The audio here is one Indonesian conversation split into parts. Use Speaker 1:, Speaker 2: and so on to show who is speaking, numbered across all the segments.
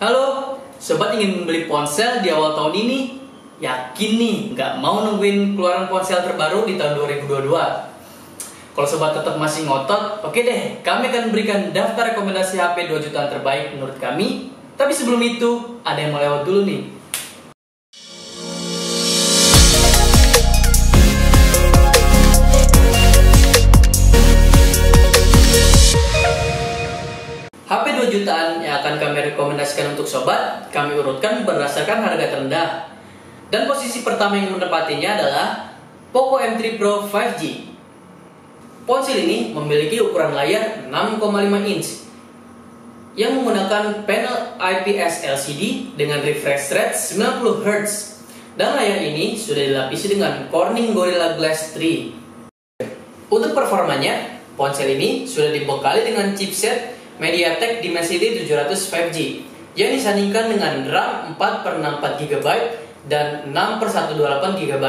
Speaker 1: Halo, sobat ingin membeli ponsel di awal tahun ini? Yakin nih, nggak mau nungguin keluaran ponsel terbaru di tahun 2022? Kalau sobat tetap masih ngotot, oke deh, kami akan berikan daftar rekomendasi HP 2 jutaan terbaik menurut kami. Tapi sebelum itu, ada yang mau lewat dulu nih. HP 2 jutaan yang akan kami rekomendasikan untuk sobat, kami urutkan berdasarkan harga terendah. Dan posisi pertama yang menempatinya adalah Poco M3 Pro 5G. Ponsel ini memiliki ukuran layar 6,5 inch yang menggunakan panel IPS LCD dengan refresh rate 90 Hz. Dan layar ini sudah dilapisi dengan Corning Gorilla Glass 3. Untuk performanya, ponsel ini sudah dibekali dengan chipset MediaTek Dimensity 700 5G yang disandingkan dengan RAM 4/64 GB dan 6/128 GB.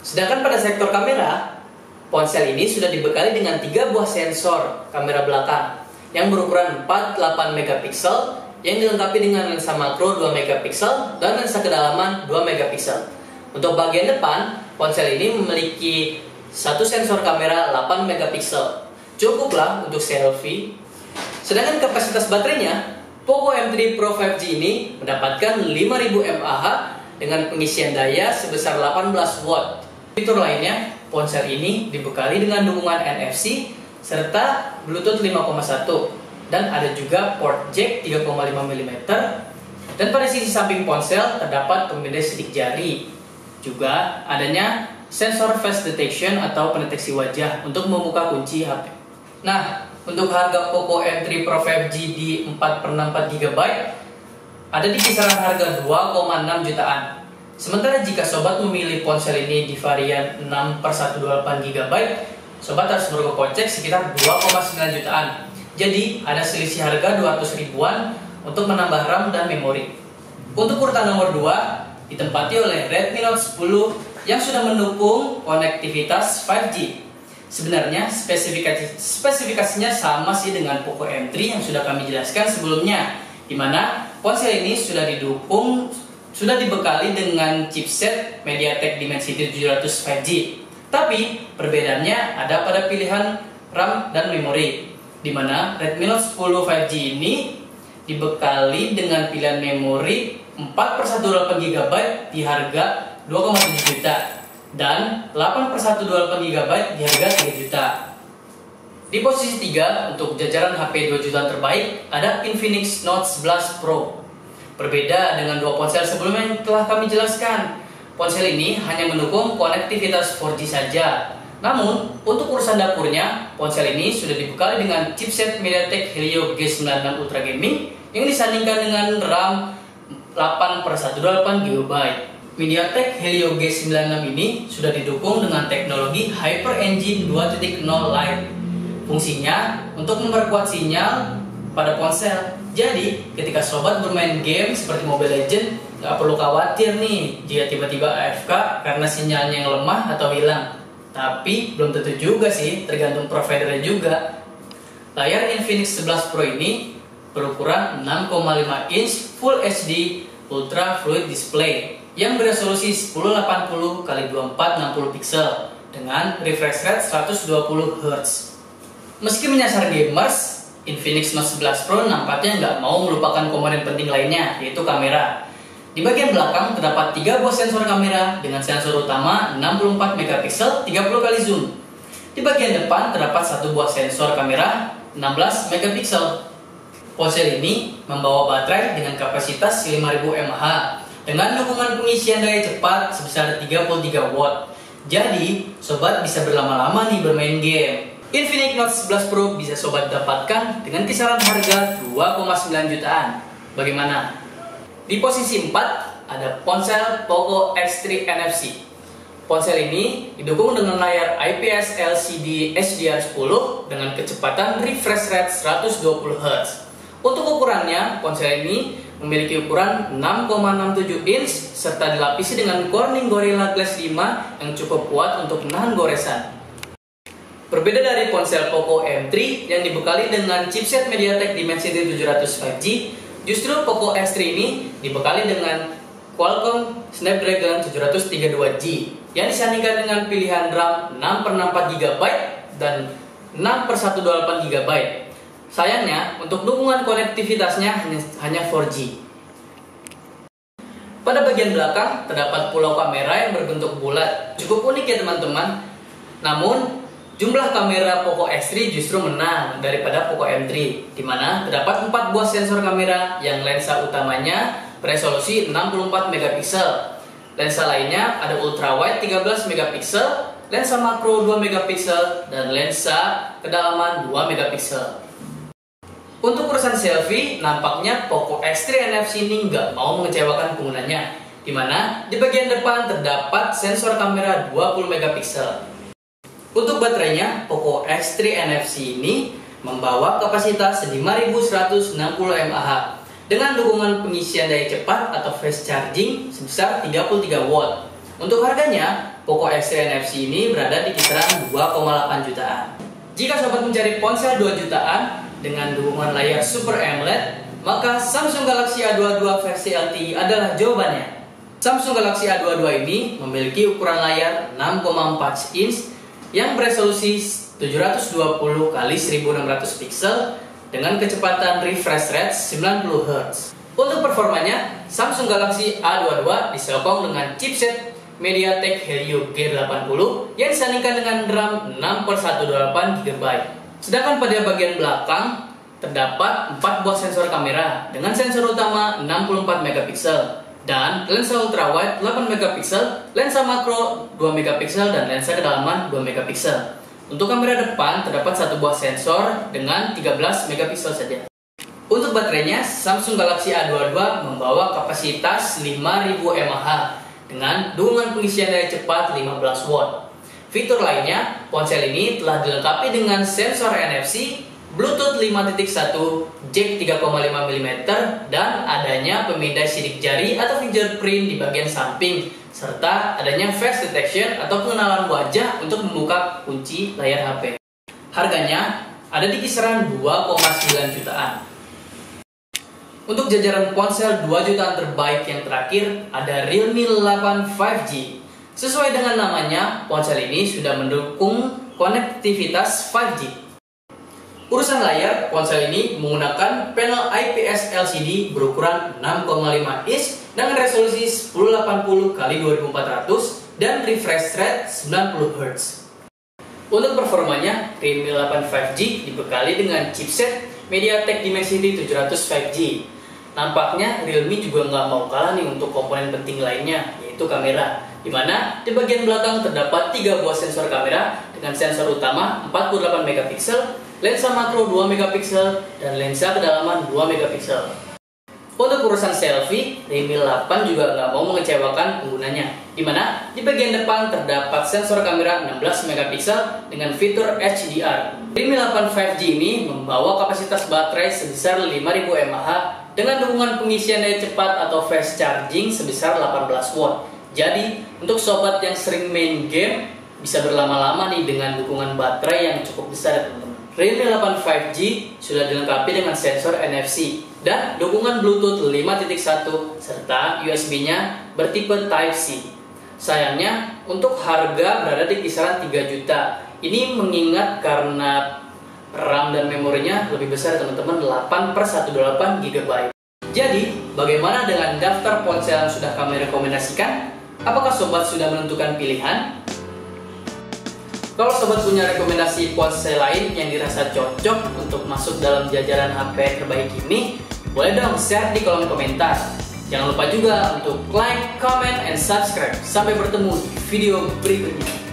Speaker 1: Sedangkan pada sektor kamera, ponsel ini sudah dibekali dengan 3 buah sensor kamera belakang yang berukuran 48 megapiksel yang dilengkapi dengan lensa makro 2 megapiksel dan lensa kedalaman 2 megapiksel. Untuk bagian depan, ponsel ini memiliki satu sensor kamera 8 megapiksel. Cukuplah untuk selfie. Sedangkan kapasitas baterainya, Poco M3 Pro 5G ini mendapatkan 5000 mAh dengan pengisian daya sebesar 18 watt. Fitur lainnya, ponsel ini dibekali dengan dukungan NFC serta Bluetooth 5.1 dan ada juga port jack 3,5 mm. Dan pada sisi samping ponsel terdapat pembeda sidik jari. Juga adanya sensor face detection atau pendeteksi wajah untuk membuka kunci HP. Nah, untuk harga Poco M3 Pro 5G di 4/64 GB ada di kisaran harga 2,6 jutaan. Sementara jika sobat memilih ponsel ini di varian 6/128 GB, sobat harus merogoh kocek sekitar 2,9 jutaan. Jadi ada selisih harga 200 ribuan untuk menambah RAM dan memori. Untuk urutan nomor 2 ditempati oleh Redmi Note 10 yang sudah mendukung konektivitas 5G. Sebenarnya spesifikasinya sama sih dengan Poco M3 yang sudah kami jelaskan sebelumnya, di mana ponsel ini sudah dibekali dengan chipset MediaTek Dimensity 700 5G. Tapi perbedaannya ada pada pilihan RAM dan memori, di mana Redmi Note 10 5G ini dibekali dengan pilihan memori 4/128 GB di harga 2,7 juta. Dan 8/128 GB di harga 3 juta. Di posisi 3 untuk jajaran HP 2 jutaan terbaik ada Infinix Note 11 Pro. Berbeda dengan dua ponsel sebelumnya yang telah kami jelaskan, ponsel ini hanya mendukung konektivitas 4G saja. Namun, untuk urusan dapurnya, ponsel ini sudah dibekali dengan chipset MediaTek Helio G96 Ultra Gaming yang disandingkan dengan RAM 8/128 GB. MediaTek Helio G96 ini sudah didukung dengan teknologi Hyper Engine 2.0 Lite. Fungsinya untuk memperkuat sinyal pada ponsel. Jadi, ketika sobat bermain game seperti Mobile Legends, nggak perlu khawatir nih jika tiba-tiba AFK karena sinyalnya yang lemah atau hilang. Tapi, belum tentu juga sih, tergantung providernya juga. Layar Infinix 11 Pro ini berukuran 6,5 inch Full HD Ultra Fluid Display yang beresolusi 1080 x 2460 pixel dengan refresh rate 120 Hz. Meski menyasar gamers, Infinix Note 11 Pro nampaknya nggak mau melupakan komponen penting lainnya, yaitu kamera. Di bagian belakang terdapat 3 buah sensor kamera dengan sensor utama 64 megapiksel 30 kali zoom. Di bagian depan terdapat 1 buah sensor kamera 16 megapiksel. Ponsel ini membawa baterai dengan kapasitas 5000 mAh dengan dukungan pengisian daya cepat sebesar 33 watt. Jadi, sobat bisa berlama-lama nih bermain game. Infinix Note 11 Pro bisa sobat dapatkan dengan kisaran harga 2,9 jutaan. Bagaimana? Di posisi 4 ada ponsel Poco X3 NFC. Ponsel ini didukung dengan layar IPS LCD HDR10 dengan kecepatan refresh rate 120 Hz. Untuk ukurannya, ponsel ini memiliki ukuran 6,67 inch serta dilapisi dengan Corning Gorilla Glass 5 yang cukup kuat untuk menahan goresan. Berbeda dari ponsel Poco M3 yang dibekali dengan chipset MediaTek Dimensity 700 5G, Justru Poco X3 ini dibekali dengan Qualcomm Snapdragon 732G yang disandingkan dengan pilihan RAM 6/64 GB dan 6/128 GB. Sayangnya, untuk dukungan konektivitasnya hanya 4G. Pada bagian belakang terdapat pulau kamera yang berbentuk bulat. Cukup unik ya teman-teman. Namun, jumlah kamera Poco X3 justru menang daripada Poco M3, di mana terdapat 4 buah sensor kamera yang lensa utamanya beresolusi 64 megapiksel. Lensa lainnya ada ultrawide 13 megapiksel, lensa makro 2 megapiksel, dan lensa kedalaman 2 megapiksel. Untuk urusan selfie, nampaknya Poco X3 NFC ini nggak mau mengecewakan penggunanya, di mana di bagian depan terdapat sensor kamera 20 megapiksel. Untuk baterainya, Poco X3 NFC ini membawa kapasitas 5160 mAh dengan dukungan pengisian daya cepat atau fast charging sebesar 33 watt. Untuk harganya, Poco X3 NFC ini berada di kisaran 2,8 jutaan. Jika sobat mencari ponsel 2 jutaan dengan dukungan layar Super AMOLED, maka Samsung Galaxy A22 versi LTE adalah jawabannya. Samsung Galaxy A22 ini memiliki ukuran layar 6,4 inch yang beresolusi 720 x 1600 pixel dengan kecepatan refresh rate 90 Hz. Untuk performanya, Samsung Galaxy A22 disokong dengan chipset MediaTek Helio G80 yang disandingkan dengan RAM 6/128 GB. Sedangkan pada bagian belakang terdapat 4 buah sensor kamera dengan sensor utama 64 megapiksel dan lensa ultrawide 8 megapiksel, lensa makro 2 megapiksel, dan lensa kedalaman 2 megapiksel. Untuk kamera depan terdapat 1 buah sensor dengan 13 megapiksel saja. Untuk baterainya, Samsung Galaxy A22 membawa kapasitas 5000 mAh dengan dukungan pengisian daya cepat 15 watt. Fitur lainnya, ponsel ini telah dilengkapi dengan sensor NFC, Bluetooth 5.1, jack 3,5 mm, dan adanya pemindai sidik jari atau fingerprint di bagian samping, serta adanya face detection atau pengenalan wajah untuk membuka kunci layar HP. Harganya ada di kisaran 2,9 jutaan. Untuk jajaran ponsel 2 jutaan terbaik yang terakhir, ada Realme 8 5G. Sesuai dengan namanya, ponsel ini sudah mendukung konektivitas 5G. Urusan layar, ponsel ini menggunakan panel IPS LCD berukuran 6,5 inch dengan resolusi 1080 x 2400 dan refresh rate 90 Hz. Untuk performanya, Realme 8 5G dibekali dengan chipset MediaTek Dimensity 700 5G. Nampaknya Realme juga nggak mau kalah nih untuk komponen penting lainnya, yaitu kamera, di mana di bagian belakang terdapat 3 buah sensor kamera dengan sensor utama 48 megapiksel, lensa makro 2 megapiksel, dan lensa kedalaman 2 megapiksel. Untuk urusan selfie, Realme 8 juga nggak mau mengecewakan penggunanya, di mana di bagian depan terdapat sensor kamera 16 megapiksel dengan fitur HDR. Realme 8 5G ini membawa kapasitas baterai sebesar 5000 mAh dengan dukungan pengisian daya cepat atau fast charging sebesar 18 watt. Jadi, untuk sobat yang sering main game, bisa berlama-lama nih dengan dukungan baterai yang cukup besar ya teman-teman. Realme 8 5G sudah dilengkapi dengan sensor NFC dan dukungan Bluetooth 5.1 serta USB-nya bertipe Type-C. Sayangnya, untuk harga berada di kisaran 3 juta. Ini mengingat karena RAM dan memorinya lebih besar teman-teman, 8/128 GB. Jadi, bagaimana dengan daftar ponsel yang sudah kami rekomendasikan? Apakah sobat sudah menentukan pilihan? Kalau sobat punya rekomendasi ponsel lain yang dirasa cocok untuk masuk dalam jajaran HP terbaik ini, boleh dong share di kolom komentar. Jangan lupa juga untuk like, comment, and subscribe. Sampai bertemu di video berikutnya.